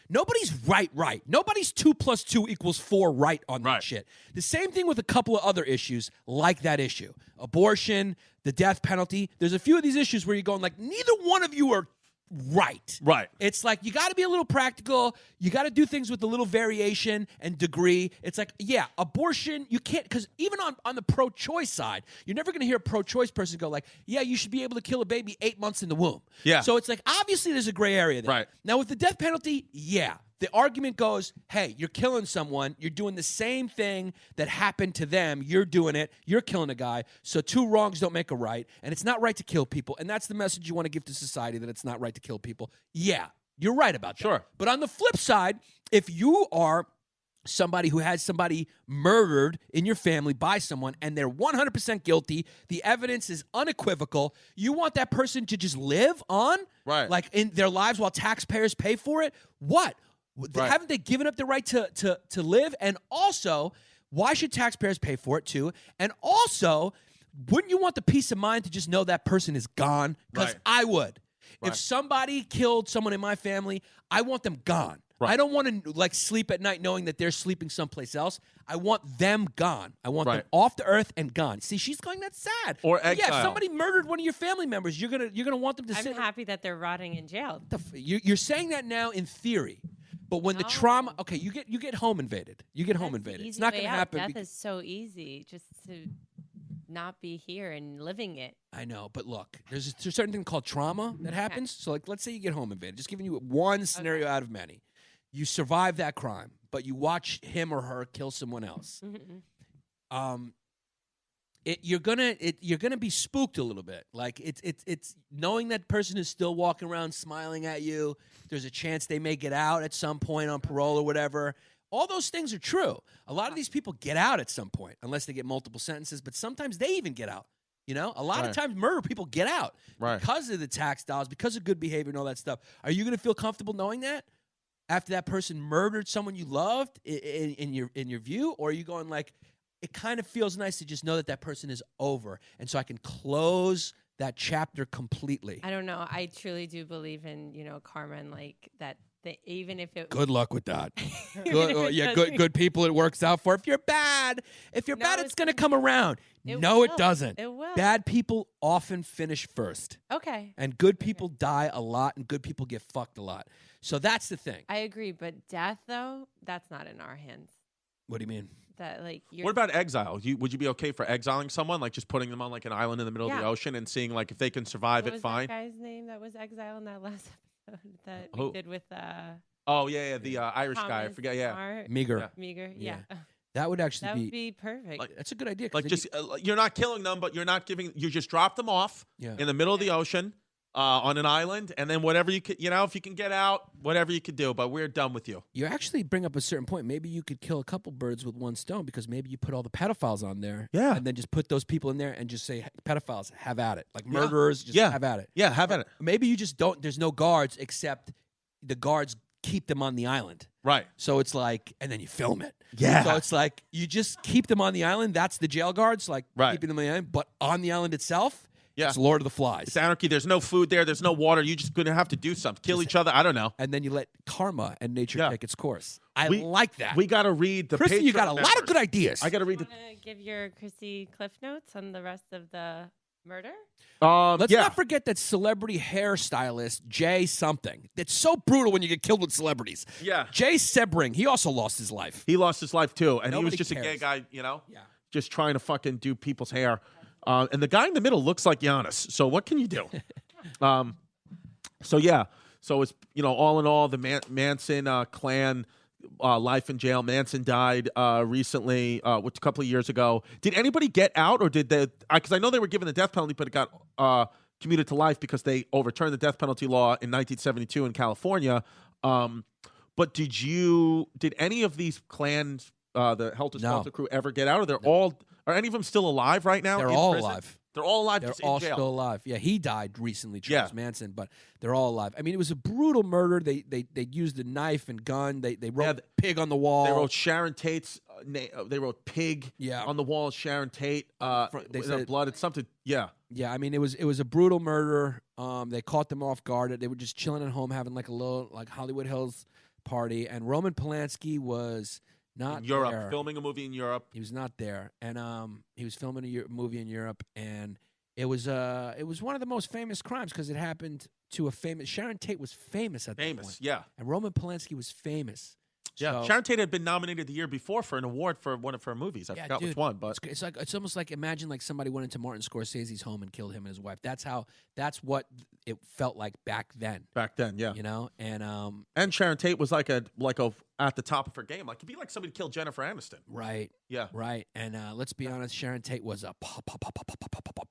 Nobody's right. Nobody's 2 + 2 = 4 right on that Right. shit. The same thing with a couple of other issues like that issue. Abortion, the death penalty. There's a few of these issues where you're going like, neither one of you are right. Right. It's like you got to be a little practical. You got to do things with a little variation and degree. It's like, yeah, abortion, you can't, because even on the pro-choice side, you're never going to hear a pro-choice person go like, yeah, you should be able to kill a baby 8 months in the womb. Yeah. So it's like, obviously there's a gray area there. Right. Now with the death penalty, yeah. The argument goes, hey, you're killing someone. You're doing the same thing that happened to them. You're doing it. You're killing a guy. So 2 wrongs don't make a right. And it's not right to kill people. And that's the message you want to give to society, that it's not right to kill people. Yeah, you're right about that. Sure. But on the flip side, if you are somebody who has somebody murdered in your family by someone and they're 100% guilty, the evidence is unequivocal, you want that person to just live on? Right. Like in their lives while taxpayers pay for it? What? Right. Haven't they given up the right to live? And also, Why should taxpayers pay for it too? And also, wouldn't you want the peace of mind to just know that person is gone? Because Right. I would. Right. If somebody killed someone in my family, I want them gone. Right. I don't want to like sleep at night knowing that they're sleeping someplace else. I want them gone. I want them Right. off the earth and gone. See, she's going, that's sad. Or Yeah, exile. if somebody murdered one of your family members, you're gonna want them to I'm sit. happy that they're rotting in jail. You're saying that now in theory, but when the No. trauma, okay, you get home invaded. You get home That's the invaded. It's easy not way going to out. happen. Death bec- is so easy just to not be here and living it. I know, but look, there's a certain thing called trauma that happens. So, like, let's say you get home invaded. Just giving you one scenario out of many. You survive that crime, but you watch him or her kill someone else. Mm-hmm. You're gonna be spooked a little bit. Like it's knowing that person is still walking around smiling at you. There's a chance they may get out at some point on parole or whatever. All those things are true. A lot of these people get out at some point, unless they get multiple sentences. But sometimes they even get out. You know, a lot of times murder people get out because of the tax dollars, because of good behavior and all that stuff. Are you gonna feel comfortable knowing that after that person murdered someone you loved in your view, or are you going like, it kind of feels nice to just know that that person is over, and so I can close that chapter completely. I don't know. I truly do believe in, karma and like that. Even if it Good luck with that. Even if it doesn't- good people it works out for. If you're bad, it's it's going to come around. It No, it will. doesn't. It will. Bad people often finish first, Okay. and good people die a lot, and good people get fucked a lot. So that's the thing. I agree, but death though, that's not in our hands. What do you mean? That like you're What about exile? Would you be okay for exiling someone, like just putting them on like an island in the middle of the Yeah. ocean and seeing like if they can survive what it? was Fine. that guy's name that was exiled in that last episode that Who? we did with Oh yeah, the Irish guy. I Thomas forget. Yeah, Smart? Meager. Yeah. Meager. Yeah. Yeah. That would actually That would be perfect. Like- That's a good idea. 'cause like then just you're not killing them, but you're not giving. You just drop them off Yeah. in the middle of the ocean on an island, and then whatever you could, if you can get out, whatever you could do. But we're done with you. you actually bring up a certain point. Maybe you could kill a couple birds with one stone, because maybe you put all the pedophiles on there, Yeah. and then just put those people in there and just say, pedophiles, have at it. Like Yeah. murderers, just Yeah. have at it. Yeah, have at it. Maybe you just don't. There's no guards, except the guards keep them on the island. Right. So it's like, and then you film it. Yeah. So it's like you just keep them on the island. That's the jail guards, like Right. keeping them on the island. But on the island itself, Yeah. it's Lord of the Flies. It's anarchy. There's no food there. There's no water. You're just gonna have to do something. Kill each other. I don't know. And then you let karma and nature Yeah. take its course. I We- like that. We got to read the. Kristen, you got a Patreon lot of members. good ideas. I got to read the. Want to give your Chrissy Cliff Notes on the rest of the murder? Let's yeah. not forget that celebrity hairstylist Jay something. It's so brutal when you get killed with celebrities. Yeah. Jay Sebring, he also lost his life. He lost his life too, and he was Nobody just a gay cares. guy, Yeah. just trying to fucking do people's hair. And the guy in the middle looks like Giannis. So what can you do? So yeah. So it's all in all, the Manson clan life in jail. Manson died recently, a couple of years ago. Did anybody get out, or did they? Because I know they were given the death penalty, but it got commuted to life because they overturned the death penalty law in 1972 in California. But did any of these clans, the Helter Skelter crew, ever get out? Or are any of them still alive right now? They're in all prison? alive. They're all alive. They're just all in jail. still alive. Yeah, he died recently, Charles Yeah. Manson, but they're all alive. I mean, it was a brutal murder. They used a knife and gun. They wrote pig on the wall. They wrote Sharon Tate's they wrote pig on the wall. Sharon Tate. They They said- blood. It's something. Yeah. Yeah, I mean, it was a brutal murder. They caught them off guard. They were just chilling at home, having like a little Hollywood Hills party, and Roman Polanski was not In Europe, there. filming a movie in Europe. He was not there, and he was filming a movie in Europe, and it was one of the most famous crimes because it happened to a famous Sharon Tate was famous at that point, Famous. Yeah. and Roman Polanski was famous. Yeah. So- Sharon Tate had been nominated the year before for an award for one of her movies. I Yeah, forgot dude, which one, but it's almost like imagine like somebody went into Martin Scorsese's home and killed him and his wife. That's what it felt like back then. back then, yeah. You know, and And Sharon Tate was like a at the top of her game. Like it'd be like somebody killed Jennifer Aniston. right. Yeah. Right, and let's be honest, Sharon Tate was a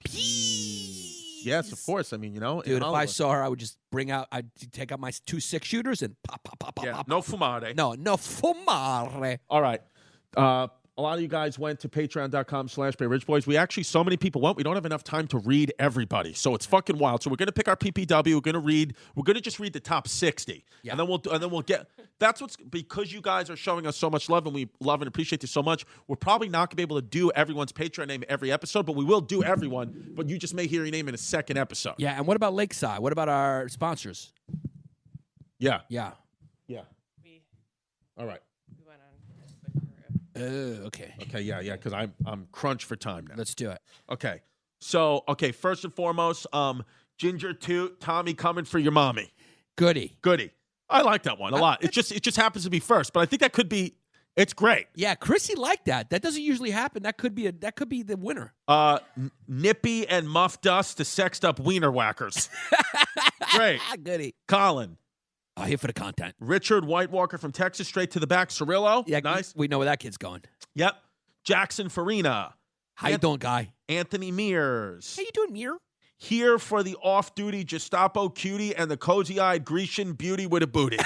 piece. Yes, of course. I mean, in Dude, if I Hollywood. saw her, I would just I'd take out my 2 6-shooters and pop. Yeah, no fumare. No fumare. All right. A lot of you guys went to patreon.com/BayRidgeBoys. We actually, so many people went. We don't have enough time to read everybody. So it's fucking wild. So we're going to pick our PPW. We're going to just read the top 60. Yeah. And then we'll get, that's what's, because you guys are showing us so much love and we love and appreciate you so much, we're probably not going to be able to do everyone's Patreon name every episode, but we will do everyone. But you just may hear your name in a second episode. Yeah, and what about Lakeside? What about our sponsors? Yeah. Yeah. Yeah. All right. We went on a switcheroo. Okay. Okay, yeah, because I'm crunched for time now. Let's do it. Okay. So, first and foremost, Ginger Toot, Tommy coming for your mommy. Goody. I like that one a lot. It just happens to be first, but I think that could be, it's great. Yeah, Chrissy liked that. That doesn't usually happen. That could be the winner. Nippy and Muff Dust, the sexed up wiener whackers. Great. Goody. Colin. Oh, here for the content. Richard White Walker from Texas, straight to the back. Cirillo. Yeah, Nice. We know where that kid's going. Yep. Jackson Farina. How you doing, guy? Anthony Mears. How you doing, Mir? Here for the off-duty Gestapo cutie and the cozy-eyed Grecian beauty with a booty.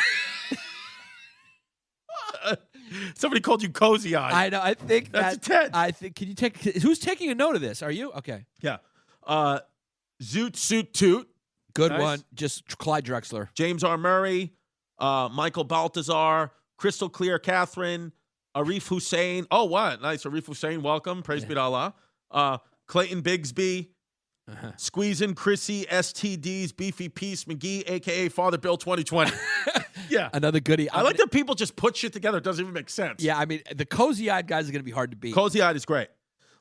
Somebody called you cozy-eyed. I know. I think That's a 10. I think. Can you take? Who's taking a note of this? Are you okay? Yeah. Zoot Suit Toot. Good Nice. one. Just Clyde Drexler. James R. Murray. Michael Baltazar. Crystal Clear Catherine. Arif Hussein. Oh, what? Nice. Arif Hussein, welcome. Praise be to Allah. Clayton Bigsby. Squeezing Chrissy, STDs, Beefy Peace, McGee, a.k.a. Father Bill 2020. Yeah. Another goodie. I like that people just put shit together. It doesn't even make sense. Yeah, I mean, the cozy-eyed guys are going to be hard to beat. Cozy-eyed is great.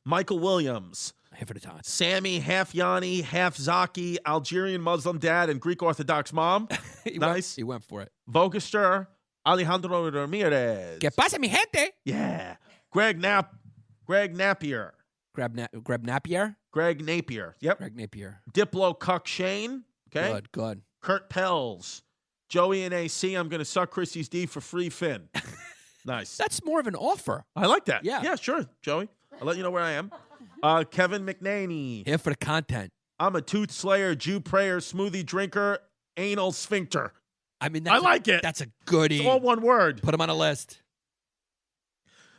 Michael Williams. Here for the time. Sammy, half Yanni, half Zaki, Algerian Muslim dad, and Greek Orthodox mom. Nice. He went for it. Vogister, Alejandro Ramirez. ¿Qué pasa, mi gente? Yeah. Greg Napier. Grab Napier? Greg Napier. Yep. Greg Napier. Diplo Cuck Shane. Okay. Good. Kurt Pells. Joey and AC, I'm going to suck Chrissy's D for free Finn. Nice. That's more of an offer. I like that. Yeah. Yeah, sure, Joey. I'll let you know where I am. Kevin McNaney. Here for the content. I'm a tooth slayer, Jew prayer, smoothie drinker, anal sphincter. I mean, I like it. That's a goodie. It's all one word. Put him on a list.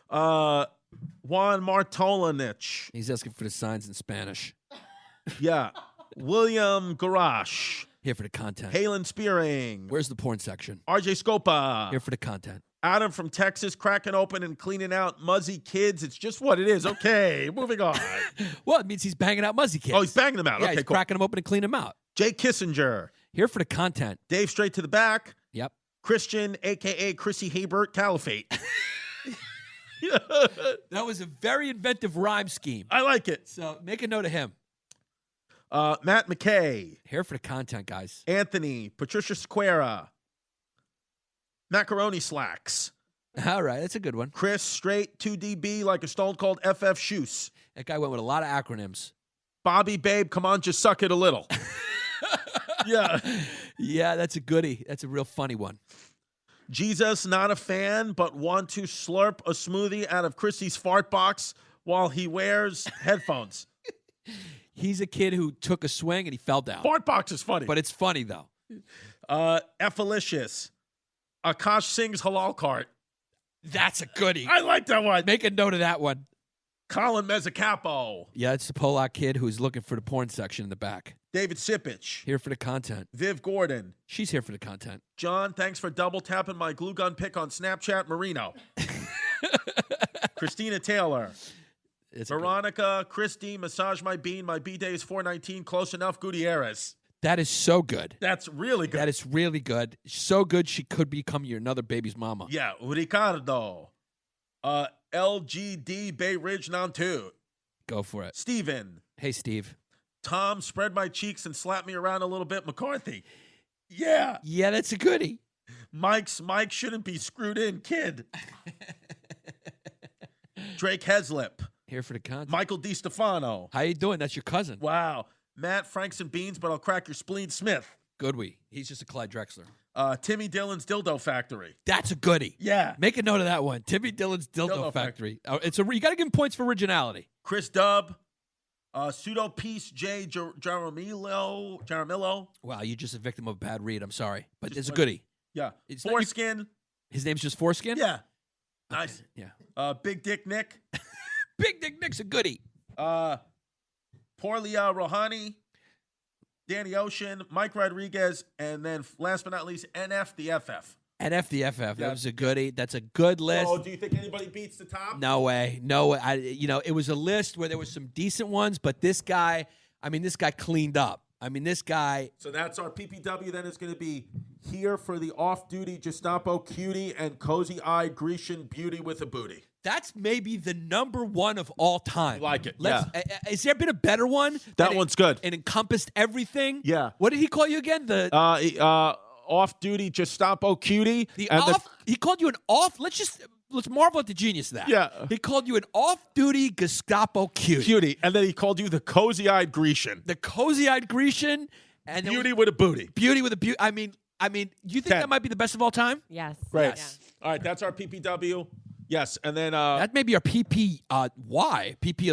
Juan Martolanich. He's asking for the signs in Spanish. Yeah. William Garash. Here for the content. Halen Spearing. Where's the porn section? RJ Scopa. Here for the content. Adam from Texas, cracking open and cleaning out muzzy kids. It's just what it is. Okay, moving on. Well, it means he's banging out muzzy kids. Oh, he's banging them out. Yeah, Okay, he's cool. cracking them open and cleaning them out. Jay Kissinger. Here for the content. Dave straight to the back. Yep. Christian, a.k.a. Chrissy Habert Caliphate. That was a very inventive rhyme scheme. I like it. So make a note of him. Matt McKay. Here for the content, guys. Anthony. Patricia Squara. Macaroni Slacks. All right, that's a good one. Chris, straight 2DB like a stone cold FF Shoes. That guy went with a lot of acronyms. Bobby, babe, come on, just suck it a little. Yeah. Yeah, that's a goodie. That's a real funny one. Jesus, not a fan, but want to slurp a smoothie out of Chrissy's fart box while he wears headphones. He's a kid who took a swing and he fell down. Fart box is funny. But it's funny, though. Effelicious. Akash Singh's halal cart. That's a goodie. I like that one. Make a note of that one. Colin Mezzacapo. Yeah, it's the Polak kid who's looking for the porn section in the back. David Sipich. Here for the content. Viv Gordon. She's here for the content. John, thanks for double tapping my glue gun pic on Snapchat, Marino. Christina Taylor. It's Veronica, Christy, massage my bean. My B-day is 419. Close enough, Gutierrez. That is so good. That's really good. That is really good. So good she could become your another baby's mama. Yeah, Ricardo. LGD Bay Ridge Nantu. Go for it. Steven. Hey, Steve. Tom, spread my cheeks and slap me around a little bit, McCarthy. Yeah. Yeah, that's a goodie. Mike shouldn't be screwed in, kid. Drake Heslip. Here for the content. Michael DiStefano. How you doing? That's your cousin. Wow. Matt, Franks and Beans, but I'll crack your spleen, Smith. Goodwee. He's just a Clyde Drexler. Timmy Dillon's Dildo Factory. That's a goodie. Yeah. Make a note of that one. Timmy Dillon's Dildo Factory. You got to give him points for originality. Chris Dubb. Pseudo Peace J. Jaramillo. Wow, you're just a victim of a bad read. I'm sorry. But it's a goodie. Yeah. It's not- Foreskin. His name's just Foreskin? Yeah. Nice. Yeah. Big Dick Nick. Big Dick Nick's a goodie. Porlia Rohani. Danny Ocean. Mike Rodriguez. And then last but not least, NF the FF. NF the FF. That was a goodie. That's a good list. Oh, do you think anybody beats the top? No way. No way. It was a list where there was some decent ones, but this guy cleaned up. This guy. So that's our PPW. Then it's going to be here for the off-duty Gestapo cutie and cozy-eyed Grecian beauty with a booty. That's maybe the number one of all time. Like it. Has there been a better one? That one's good. It encompassed everything. Yeah. What did he call you again? The off-duty Gestapo cutie. He called you an off. Let's marvel at the genius of that. Yeah. He called you an off-duty Gestapo cutie. And then he called you the cozy-eyed Grecian. The cozy-eyed Grecian. And Beauty with a booty. Beauty with a beauty. Do you think that might be the best of all time? Yes. Great. Yes. All right, that's our PPW. Yes, and then that may be our PP of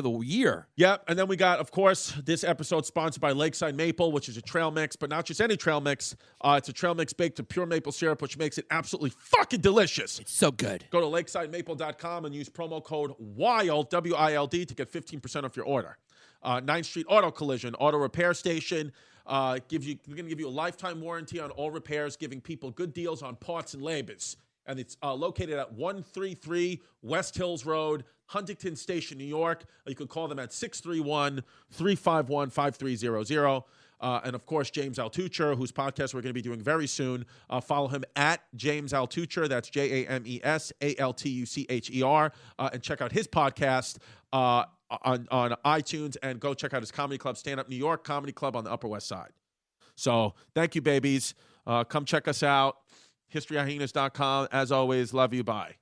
the year. Yep, and then we got, of course, this episode sponsored by Lakeside Maple, which is a trail mix, but not just any trail mix. It's a trail mix baked in pure maple syrup, which makes it absolutely fucking delicious. It's so good. Go to lakesidemaple.com and use promo code WILD, WILD, to get 15% off your order. 9th Street Auto Collision, auto repair station. We're going to give you a lifetime warranty on all repairs, giving people good deals on parts and labors. And it's located at 133 West Hills Road, Huntington Station, New York. You can call them at 631-351-5300. And, of course, James Altucher, whose podcast we're going to be doing very soon. Follow him at James Altucher. That's JamesAltucher. And check out his podcast on iTunes. And go check out his comedy club, Stand Up New York Comedy Club on the Upper West Side. So thank you, babies. Come check us out. HistoryHyenas.com. As always, love you. Bye.